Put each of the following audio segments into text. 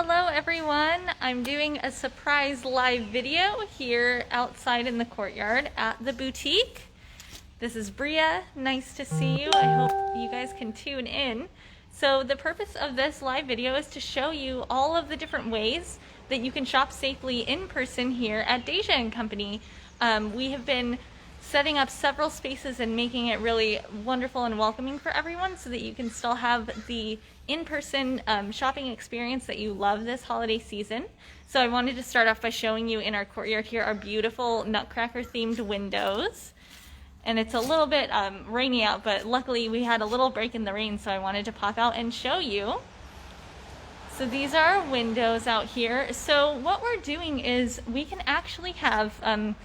Hello everyone, I'm doing a surprise live video here outside in the courtyard at the boutique. This is Bria, nice to see you. I hope you guys can tune in. So the purpose of this live video is to show you all of the different ways that you can shop safely in person here at Deja & Company. We have been setting up several spaces and making it really wonderful and welcoming for everyone so that you can still have the in-person shopping experience that you love this holiday season. So I wanted to start off by showing you in our courtyard here our beautiful Nutcracker themed windows. And it's a little bit rainy out, but luckily we had a little break in the rain, so I wanted to pop out and show you. So these are our windows out here. So what we're doing is we can actually have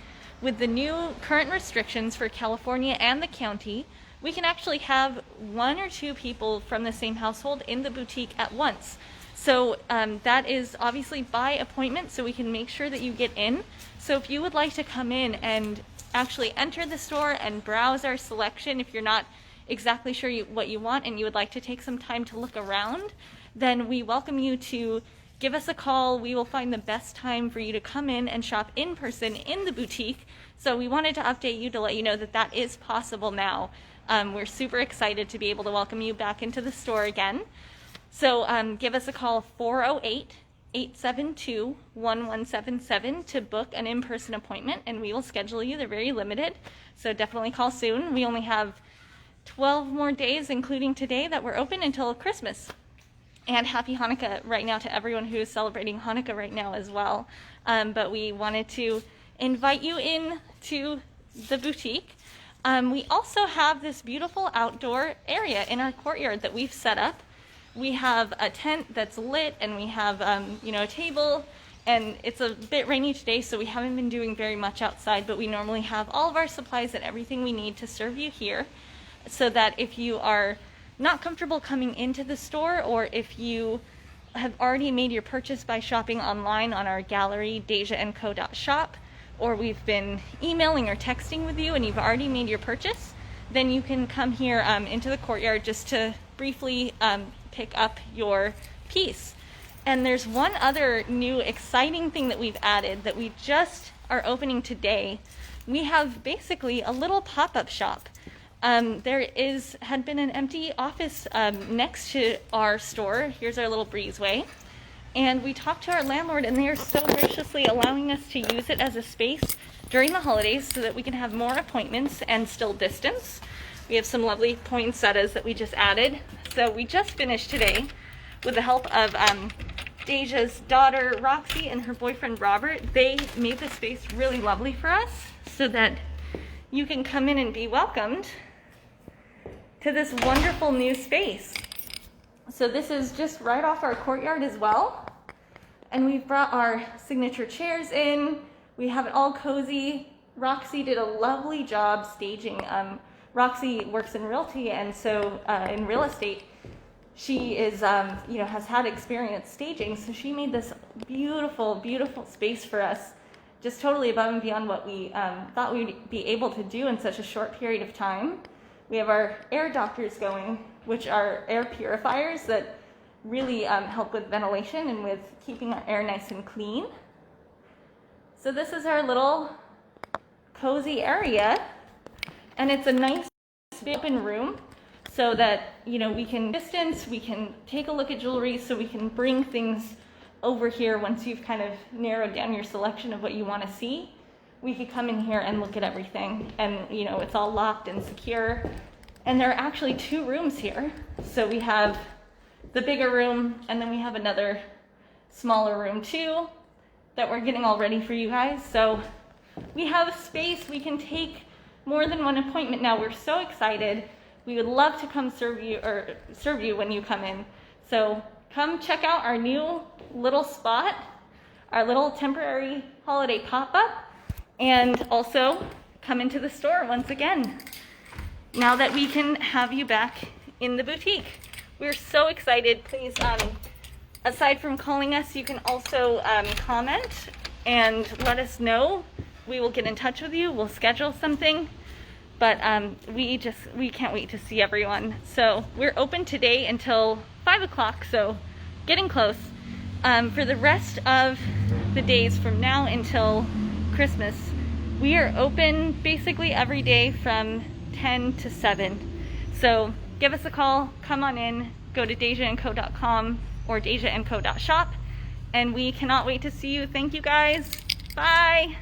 with the new current restrictions for California and the county, we can actually have one or two people from the same household in the boutique at once. So that is obviously by appointment, so we can make sure that you get in. So if you would like to come in and actually enter the store and browse our selection, if you're not exactly sure what you want and you would like to take some time to look around, then we welcome you to give us a call. We will find the best time for you to come in and shop in person in the boutique. So we wanted to update you to let you know that that is possible now. We're super excited to be able to welcome you back into the store again. So give us a call, 408-872-1177 to book an in-person appointment, and we will schedule you. They're very limited, so definitely call soon. We only have 12 more days, including today, that we're open until Christmas. And happy Hanukkah right now to everyone who is celebrating Hanukkah right now as well. But we wanted to invite you in to the boutique. We also have this beautiful outdoor area in our courtyard that we've set up. We have a tent that's lit, and we have a table, and it's a bit rainy today, so we haven't been doing very much outside, but we normally have all of our supplies and everything we need to serve you here, so that if you are not comfortable coming into the store, or if you have already made your purchase by shopping online on our gallery, dejaandco.shop, or we've been emailing or texting with you and you've already made your purchase, then you can come here into the courtyard just to briefly pick up your piece. And there's one other new exciting thing that we've added that we just are opening today. We have basically a little pop-up shop. There had been an empty office next to our store. Here's our little breezeway. And we talked to our landlord, and they are so graciously allowing us to use it as a space during the holidays so that we can have more appointments and still distance. We have some lovely poinsettias that we just added. So we just finished today with the help of Deja's daughter, Roxy, and her boyfriend, Robert. They made the space really lovely for us so that you can come in and be welcomed to this wonderful new space. So this is just right off our courtyard as well. And we've brought our signature chairs in. We have it all cozy. Roxy did a lovely job staging. Roxy works in realty, and so in real estate, she is, has had experience staging. So she made this beautiful, beautiful space for us, just totally above and beyond what we thought we'd be able to do in such a short period of time. We have our air doctors going, which are air purifiers that really help with ventilation and with keeping our air nice and clean. So this is our little cozy area, and it's a nice open room so that we can distance, we can take a look at jewelry, so we can bring things over here once you've kind of narrowed down your selection of what you want to see. We could come in here and look at everything, and it's all locked and secure. And there are actually two rooms here. So we have the bigger room, and then we have another smaller room too that we're getting all ready for you guys. So we have space. We can take more than one appointment now. We're so excited. We would love to come serve you when you come in. So come check out our new little spot, our little temporary holiday pop-up, and also come into the store once again, now that we can have you back in the boutique. We're so excited. Please, aside from calling us, you can also comment and let us know. We will get in touch with you. We'll schedule something. But we can't wait to see everyone. So we're open today until 5 o'clock, so getting close. For the rest of the days from now until Christmas, we are open basically every day from 10 to 7. So give us a call, come on in, go to dejaandco.com or dejaandco.shop, and we cannot wait to see you. Thank you guys. Bye.